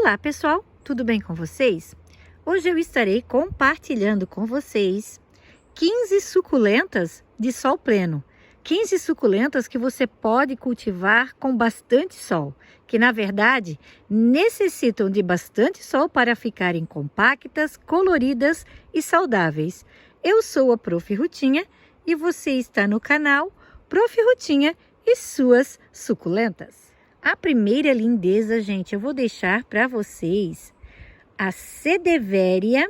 Olá pessoal, tudo bem com vocês? Hoje eu estarei compartilhando com vocês 15 suculentas de sol pleno. 15 suculentas que você pode cultivar com bastante sol, que na verdade necessitam de bastante sol para ficarem compactas, coloridas e saudáveis. Eu sou a Prof. Rutinha e você está no canal Prof. Rutinha e suas suculentas. A primeira lindeza, gente, eu vou deixar para vocês a Sedevéria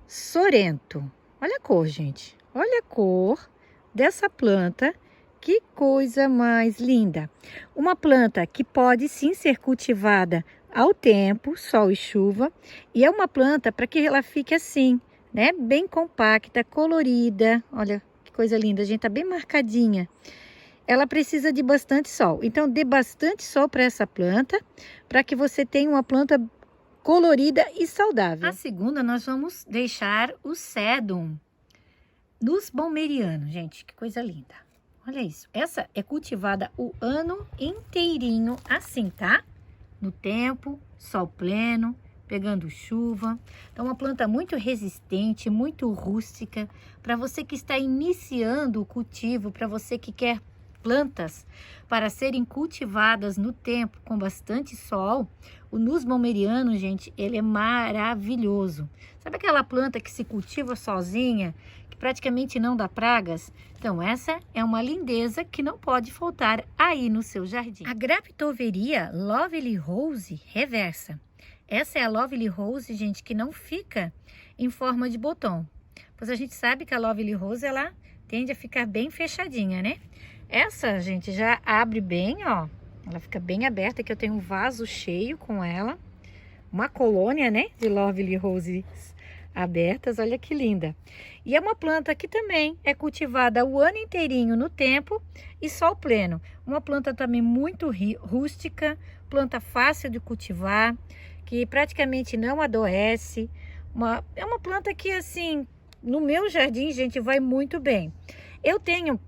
Sorento. Olha a cor, gente. Olha a cor dessa planta. Que coisa mais linda. Uma planta que pode sim ser cultivada ao tempo, sol e chuva. E é uma planta para que ela fique assim, né? Bem compacta, colorida. Olha que coisa linda, gente. Tá bem marcadinha. Ela precisa de bastante sol. Então, dê bastante sol para essa planta, para que você tenha uma planta colorida e saudável. A segunda, nós vamos deixar o Sedum dos Bomerianos, gente. Que coisa linda. Olha isso. Essa é cultivada o ano inteirinho assim, tá? No tempo, sol pleno, pegando chuva. Então, uma planta muito resistente, muito rústica. Para você que está iniciando o cultivo, para você que quer plantas para serem cultivadas no tempo com bastante sol, o Nus Bomeriano, gente, ele é maravilhoso. Sabe aquela planta que se cultiva sozinha, que praticamente não dá pragas? Então essa é uma lindeza que não pode faltar aí no seu jardim. A Graptoveria Lovely Rose reversa. Essa é a Lovely Rose, gente, que não fica em forma de botão. Pois a gente sabe que a Lovely Rose, ela tende a ficar bem fechadinha, né? Essa, gente, já abre bem, ó. Ela fica bem aberta, que eu tenho um vaso cheio com ela. Uma colônia, né, de Lovely Roses abertas. Olha que linda. E é uma planta que também é cultivada o ano inteirinho no tempo e sol pleno. Uma planta também muito rústica, planta fácil de cultivar, que praticamente não adoece. É uma planta que, assim, no meu jardim, gente, vai muito bem. Eu tenho...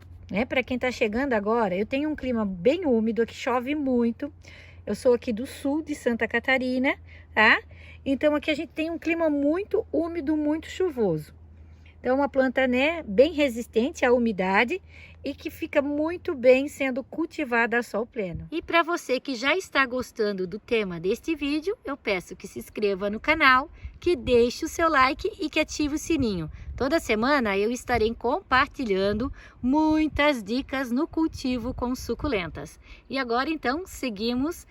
Para quem está chegando agora, eu tenho um clima bem úmido, aqui chove muito. Eu sou aqui do sul de Santa Catarina, tá? Então aqui a gente tem um clima muito úmido, muito chuvoso. Então é uma planta, né, bem resistente à umidade e que fica muito bem sendo cultivada a sol pleno. E para você que já está gostando do tema deste vídeo, eu peço que se inscreva no canal, que deixe o seu like e que ative o sininho. Toda semana eu estarei compartilhando muitas dicas no cultivo com suculentas. E agora então seguimos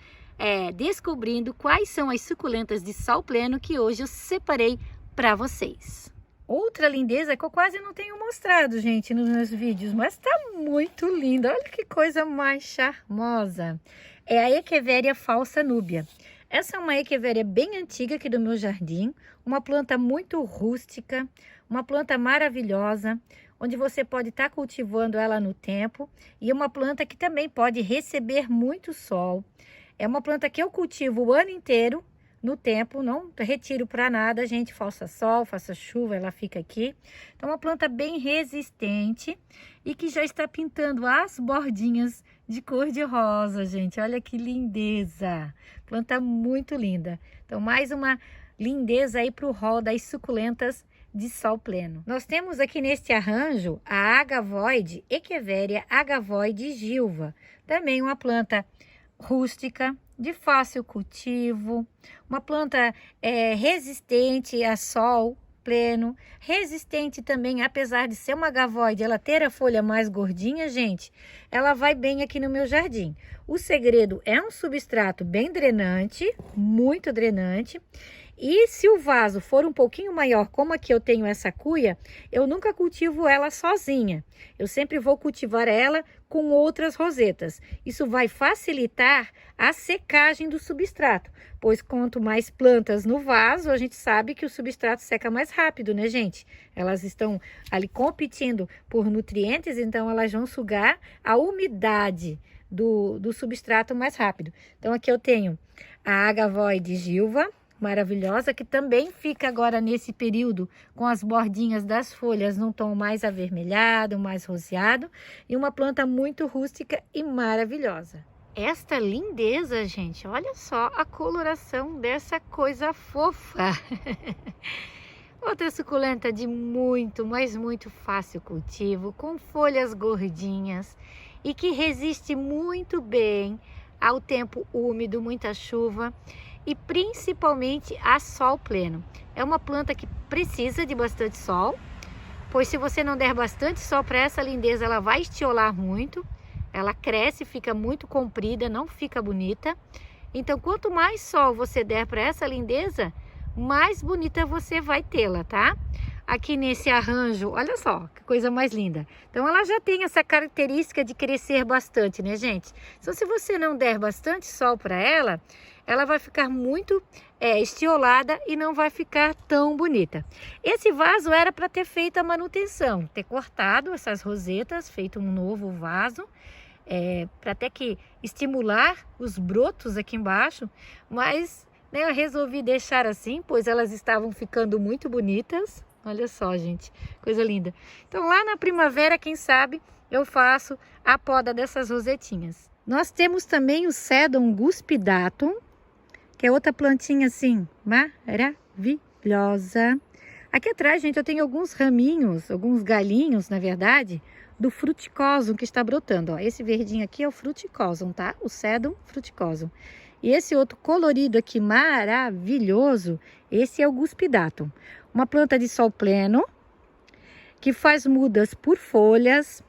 descobrindo quais são as suculentas de sol pleno que hoje eu separei para vocês. Outra lindeza que eu quase não tenho mostrado, gente, nos meus vídeos, mas tá muito linda. Olha que coisa mais charmosa. É a Echeveria falsa núbia. Essa é uma Echeveria bem antiga aqui do meu jardim, uma planta muito rústica, uma planta maravilhosa, onde você pode estar cultivando ela no tempo, e uma planta que também pode receber muito sol. É uma planta que eu cultivo o ano inteiro, no tempo, não retiro para nada, gente, faça sol, faça chuva, ela fica aqui. Então, uma planta bem resistente e que já está pintando as bordinhas de cor de rosa, gente. Olha que lindeza! Planta muito linda. Então, mais uma lindeza aí para o rol das suculentas de sol pleno. Nós temos aqui neste arranjo a Agavoide, Echeveria Agavoide Gilva. Também uma planta rústica, de fácil cultivo, uma planta resistente a sol pleno, resistente também, apesar de ser uma agavoide, ela ter a folha mais gordinha, gente, ela vai bem aqui no meu jardim. O segredo é um substrato bem drenante, muito drenante. E se o vaso for um pouquinho maior, como aqui eu tenho essa cuia, eu nunca cultivo ela sozinha. Eu sempre vou cultivar ela com outras rosetas. Isso vai facilitar a secagem do substrato, pois quanto mais plantas no vaso, a gente sabe que o substrato seca mais rápido, né, gente? Elas estão ali competindo por nutrientes, então elas vão sugar a umidade do substrato mais rápido. Então aqui eu tenho a Agavoide Gilva, maravilhosa, que também fica agora nesse período com as bordinhas das folhas num tom mais avermelhado, mais roseado, e uma planta muito rústica e maravilhosa. esta lindeza, gente. Olha só a coloração dessa coisa fofa. Outra suculenta de muito, mas muito fácil cultivo, com folhas gordinhas e que resiste muito bem ao tempo úmido, muita chuva e principalmente a sol pleno. É uma planta que precisa de bastante sol, pois se você não der bastante sol para essa lindeza, ela vai estiolar muito, ela cresce, fica muito comprida, não fica bonita. Então, quanto mais sol você der para essa lindeza, mais bonita você vai tê-la, tá? Aqui nesse arranjo, olha só, que coisa mais linda. Então, ela já tem essa característica de crescer bastante, né, gente? Então, se você não der bastante sol para ela, ela vai ficar muito estiolada e não vai ficar tão bonita. Esse vaso era para ter feito a manutenção, ter cortado essas rosetas, feito um novo vaso, para até que estimular os brotos aqui embaixo, mas eu resolvi deixar assim, pois elas estavam ficando muito bonitas. Olha só, gente, coisa linda. Então, lá na primavera, quem sabe, eu faço a poda dessas rosetinhas. Nós temos também o Sedum cuspidatum, que é outra plantinha assim, maravilhosa. Aqui atrás, gente, eu tenho alguns raminhos, alguns galinhos, na verdade, do fruticosum que está brotando. Ó, esse verdinho aqui é o fruticosum, tá? O Sedum fruticosum. E esse outro colorido aqui, maravilhoso, esse é o cuspidatum. Uma planta de sol pleno, que faz mudas por folhas,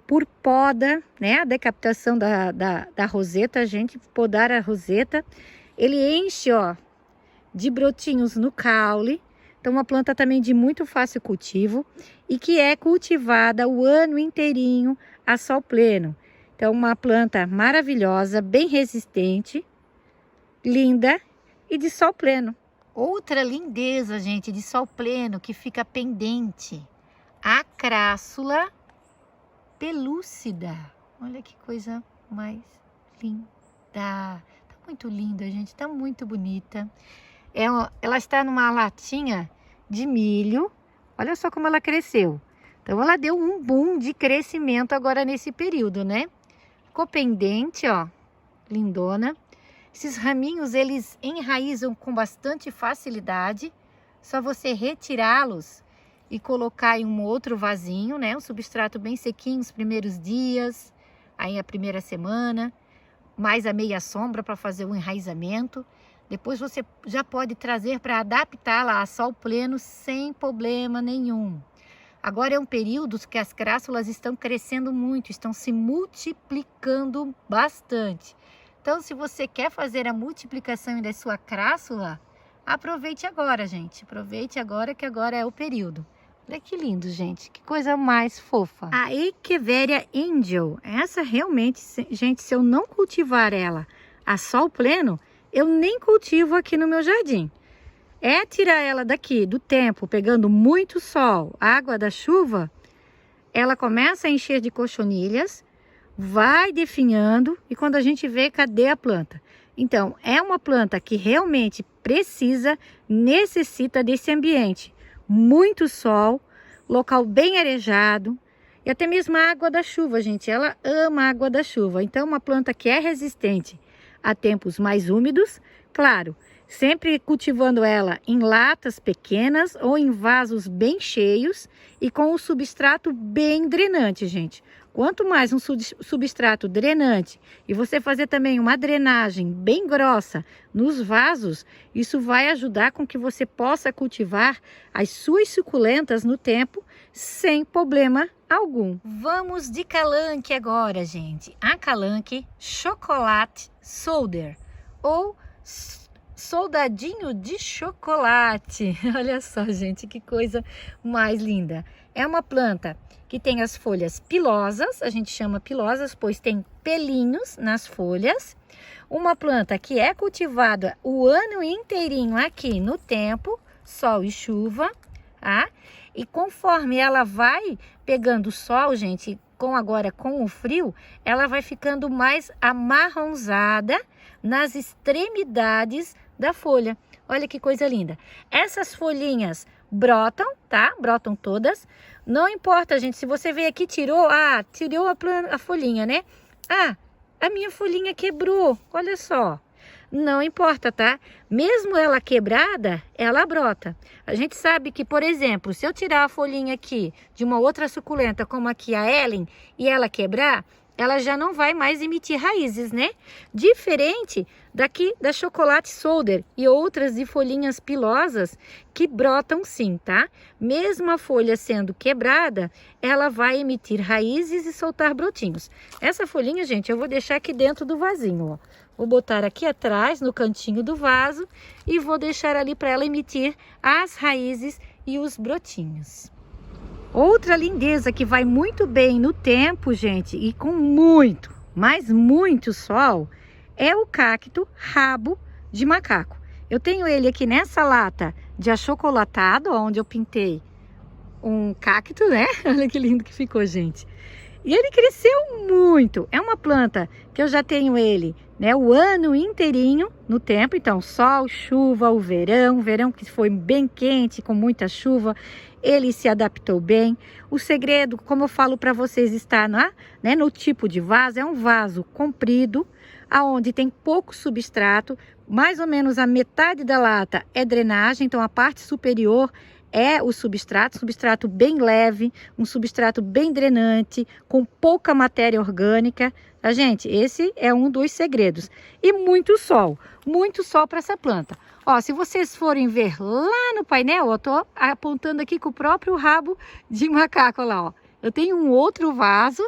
por poda, né? A decapitação da roseta, a gente podar a roseta. Ele enche, ó, de brotinhos no caule. Então, uma planta também de muito fácil cultivo e que é cultivada o ano inteirinho a sol pleno. Então, uma planta maravilhosa, bem resistente, linda e de sol pleno. Outra lindeza, gente, de sol pleno que fica pendente, a crassula pelúcida. Olha que coisa mais linda. Tá muito linda, gente, tá muito bonita. Ela está numa latinha de milho. Olha só como ela cresceu. Então, ela deu um boom de crescimento agora nesse período, né? Ficou pendente, ó, lindona. Esses raminhos, eles enraizam com bastante facilidade. Só você retirá-los e colocar em um outro vasinho, né? Um substrato bem sequinho os primeiros dias, aí a primeira semana, mais a meia sombra para fazer o enraizamento. Depois você já pode trazer para adaptá-la a sol pleno sem problema nenhum. Agora é um período que as crássulas estão crescendo muito, estão se multiplicando bastante. Então, se você quer fazer a multiplicação da sua crássula, aproveite agora, gente. Aproveite agora, que agora é o período. Olha que lindo, gente. Que coisa mais fofa. A Echeveria Angel. Essa realmente, gente, se eu não cultivar ela a sol pleno, eu nem cultivo aqui no meu jardim. É tirar ela daqui do tempo, pegando muito sol, água da chuva, ela começa a encher de cochonilhas, vai definhando e quando a gente vê, cadê a planta? Então, é uma planta que realmente necessita desse ambiente. Muito sol, local bem arejado e até mesmo a água da chuva, gente. Ela ama a água da chuva. Então, uma planta que é resistente a tempos mais úmidos, claro, sempre cultivando ela em latas pequenas ou em vasos bem cheios e com um substrato bem drenante, gente. Quanto mais um substrato drenante e você fazer também uma drenagem bem grossa nos vasos, isso vai ajudar com que você possa cultivar as suas suculentas no tempo sem problema algum. Vamos de calanque agora, gente. A calanque chocolate solder ou soldadinho de chocolate. Olha só, gente, que coisa mais linda. É uma planta que tem as folhas pilosas, a gente chama pilosas, pois tem pelinhos nas folhas. Uma planta que é cultivada o ano inteirinho aqui no tempo, sol e chuva, tá? E conforme ela vai pegando sol, gente, agora com o frio, ela vai ficando mais amarronzada nas extremidades da folha. Olha que coisa linda. Essas folhinhas brotam, tá? Brotam todas. Não importa, gente, se você veio aqui e tirou a folhinha, né? a minha folhinha quebrou, olha só. Não importa, tá? Mesmo ela quebrada, ela brota. A gente sabe que, por exemplo, se eu tirar a folhinha aqui de uma outra suculenta, como aqui a Ellen, e ela quebrar, ela já não vai mais emitir raízes, né? Diferente daqui da chocolate solder e outras de folhinhas pilosas que brotam sim, tá? Mesmo a folha sendo quebrada, ela vai emitir raízes e soltar brotinhos. Essa folhinha, gente, eu vou deixar aqui dentro do vasinho, ó. Vou botar aqui atrás, no cantinho do vaso, e vou deixar ali para ela emitir as raízes e os brotinhos. Outra lindeza que vai muito bem no tempo, gente, e com muito, mas muito sol, é o cacto rabo de macaco. Eu tenho ele aqui nessa lata de achocolatado, onde eu pintei um cacto, né? Olha que lindo que ficou, gente. E ele cresceu muito. É uma planta que eu já tenho ele, né, o ano inteirinho no tempo. Então, sol, chuva, o verão que foi bem quente, com muita chuva, ele se adaptou bem. O segredo, como eu falo para vocês, está no tipo de vaso. É um vaso comprido, aonde tem pouco substrato, mais ou menos a metade da lata é drenagem, então a parte superior é o substrato bem leve, um substrato bem drenante, com pouca matéria orgânica. Tá, gente? Esse é um dos segredos. E muito sol para essa planta. Ó, se vocês forem ver lá no painel, eu tô apontando aqui com o próprio rabo de macaco, ó lá, ó. Eu tenho um outro vaso,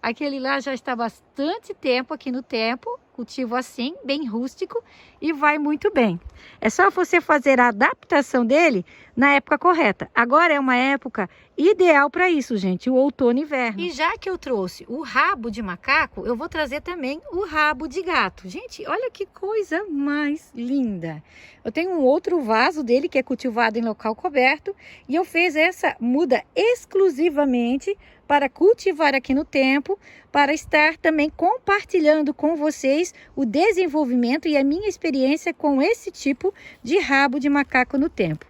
aquele lá já está há bastante tempo aqui no tempo, cultivo assim, bem rústico, e vai muito bem. É só você fazer a adaptação dele na época correta. Agora é uma época ideal para isso, gente, o outono e inverno. E já que eu trouxe o rabo de macaco, eu vou trazer também o rabo de gato. Gente, olha que coisa mais linda. Eu tenho um outro vaso dele que é cultivado em local coberto, e eu fiz essa muda exclusivamente para cultivar aqui no tempo, para estar também compartilhando com vocês o desenvolvimento e a minha experiência com esse tipo de rabo de macaco no tempo.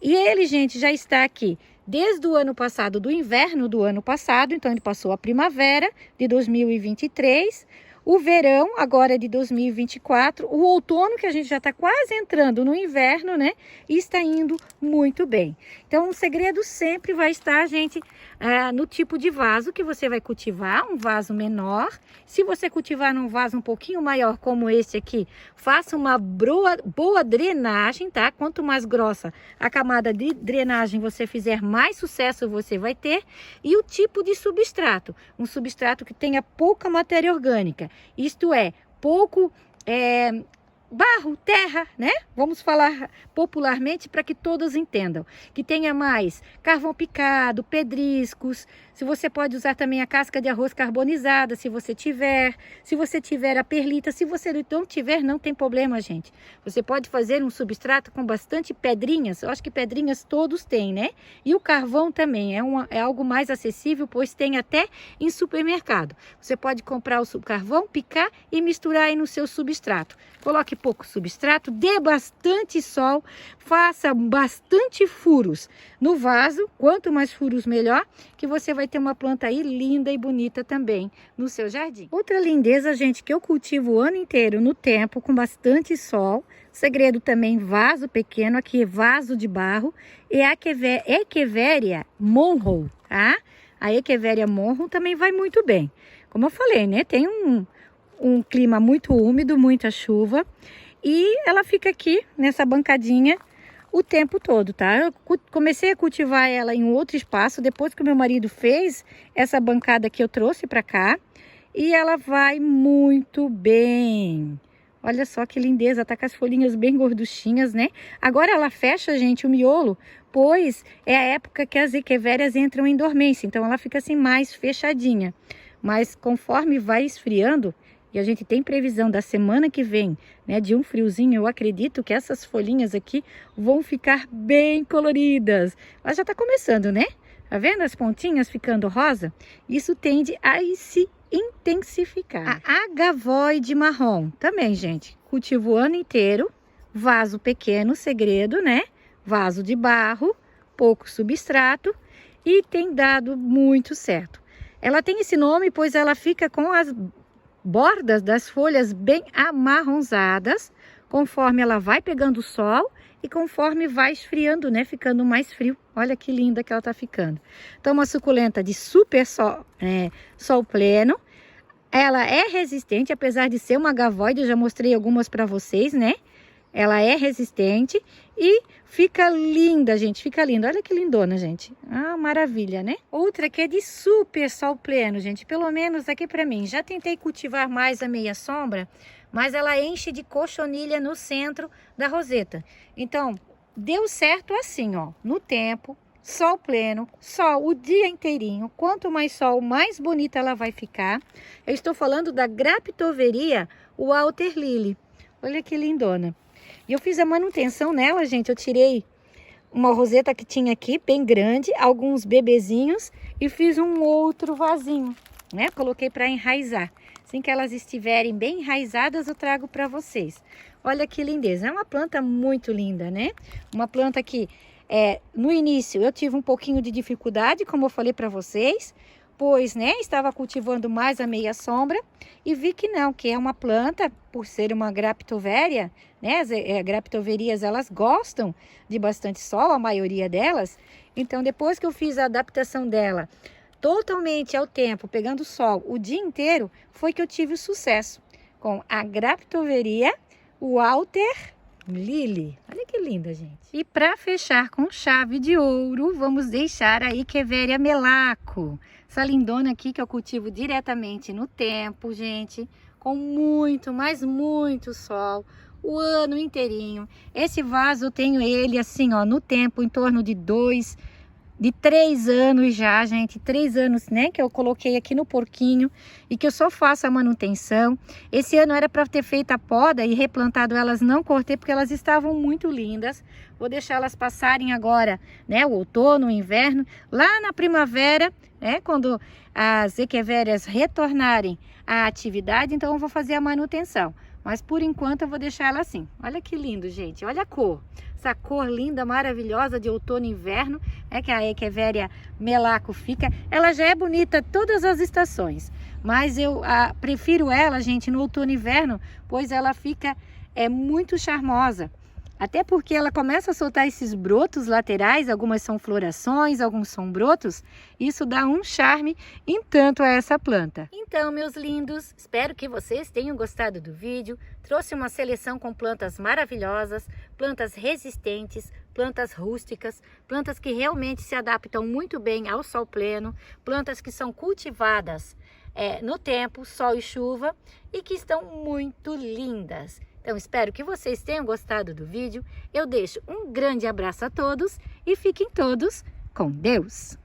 E ele, gente, já está aqui desde o ano passado, do inverno do ano passado, então ele passou a primavera de 2023, o verão agora é de 2024, o outono que a gente já está quase entrando no inverno, né? E está indo muito bem. Então o segredo sempre vai estar, gente, no tipo de vaso que você vai cultivar, um vaso menor. Se você cultivar num vaso um pouquinho maior, como esse aqui, faça uma boa drenagem, tá? Quanto mais grossa a camada de drenagem você fizer, mais sucesso você vai ter. E o tipo de substrato, um substrato que tenha pouca matéria orgânica, isto é, pouco barro, terra, né? Vamos falar popularmente para que todos entendam. Que tenha mais carvão picado, pedriscos. Se você pode usar também a casca de arroz carbonizada, se você tiver. Se você tiver a perlita, se você não tiver, não tem problema, gente. Você pode fazer um substrato com bastante pedrinhas. Eu acho que pedrinhas todos têm, né? E o carvão também é algo mais acessível, pois tem até em supermercado. Você pode comprar o carvão, picar e misturar aí no seu substrato. Coloque pouco substrato, dê bastante sol, faça bastante furos no vaso. Quanto mais furos, melhor, que você vai ter uma planta aí linda e bonita também no seu jardim. Outra lindeza, gente, que eu cultivo o ano inteiro no tempo, com bastante sol. Segredo também, vaso pequeno, aqui é vaso de barro, é a Echeveria monroe, tá? A Echeveria monroe também vai muito bem. Como eu falei, né? Tem um clima muito úmido, muita chuva, e ela fica aqui nessa bancadinha o tempo todo, tá? Eu comecei a cultivar ela em outro espaço, depois que o meu marido fez essa bancada que eu trouxe para cá, e ela vai muito bem. Olha só que lindeza, tá com as folhinhas bem gorduchinhas, né? Agora ela fecha, gente, o miolo, pois é a época que as echeverias entram em dormência, então ela fica assim mais fechadinha. Mas conforme vai esfriando, e a gente tem previsão da semana que vem, né, de um friozinho, eu acredito que essas folhinhas aqui vão ficar bem coloridas. Ela já tá começando, né? Tá vendo as pontinhas ficando rosa? Isso tende a se intensificar. A agavoide marrom, também, gente, cultivo o ano inteiro, vaso pequeno, segredo, né? Vaso de barro, pouco substrato, e tem dado muito certo. Ela tem esse nome, pois ela fica com as bordas das folhas bem amarronzadas, conforme ela vai pegando sol e conforme vai esfriando, né? Ficando mais frio. Olha que linda que ela tá ficando. Então, uma suculenta de super sol pleno. Ela é resistente, apesar de ser uma gavoide, eu já mostrei algumas para vocês, né? Ela é resistente e fica linda, gente, fica linda. Olha que lindona, gente. Ah, maravilha, né? Outra que é de super sol pleno, gente, pelo menos aqui para mim. Já tentei cultivar mais a meia sombra, mas ela enche de cochonilha no centro da roseta. Então, deu certo assim, ó, no tempo. Sol pleno, sol o dia inteirinho. Quanto mais sol, mais bonita ela vai ficar. Eu estou falando da Graptoveria Walter Lily. Olha que lindona. E eu fiz a manutenção nela, gente. Eu tirei uma roseta que tinha aqui, bem grande, alguns bebezinhos, e fiz um outro vasinho, né? Coloquei para enraizar. Assim que elas estiverem bem enraizadas, eu trago para vocês. Olha que lindeza. É uma planta muito linda, né? Uma planta que no início eu tive um pouquinho de dificuldade, como eu falei para vocês, pois, né, estava cultivando mais a meia sombra e vi que não, que é uma planta, por ser uma Graptoveria, né, as Graptoverias, elas gostam de bastante sol, a maioria delas. Então, depois que eu fiz a adaptação dela totalmente ao tempo, pegando sol o dia inteiro, foi que eu tive o sucesso com a Graptoveria Walter Lily. Olha que linda, gente. E para fechar com chave de ouro, vamos deixar a Echeveria melaco. Essa lindona aqui que eu cultivo diretamente no tempo, gente, com muito, mas muito sol, o ano inteirinho. Esse vaso eu tenho ele assim, ó, no tempo, em torno de 3 anos já, gente, 3 anos, né, que eu coloquei aqui no porquinho e que eu só faço a manutenção. Esse ano era para ter feito a poda e replantado elas, não cortei porque elas estavam muito lindas. Vou deixar elas passarem agora, né, o outono, o inverno, lá na primavera, né, quando as Echeverias retornarem à atividade, então eu vou fazer a manutenção. Mas por enquanto eu vou deixar ela assim. Olha que lindo, gente, olha a cor. Essa cor linda, maravilhosa de outono e inverno, que a Echeveria melaco fica. Ela já é bonita todas as estações, mas eu prefiro ela, gente, no outono e inverno, pois ela fica muito charmosa. Até porque ela começa a soltar esses brotos laterais, algumas são florações, alguns são brotos. Isso dá um charme em tanto a essa planta. Então, meus lindos, espero que vocês tenham gostado do vídeo. Trouxe uma seleção com plantas maravilhosas, plantas resistentes, plantas rústicas, plantas que realmente se adaptam muito bem ao sol pleno, plantas que são cultivadas no tempo, sol e chuva e que estão muito lindas. Então, espero que vocês tenham gostado do vídeo. Eu deixo um grande abraço a todos e fiquem todos com Deus!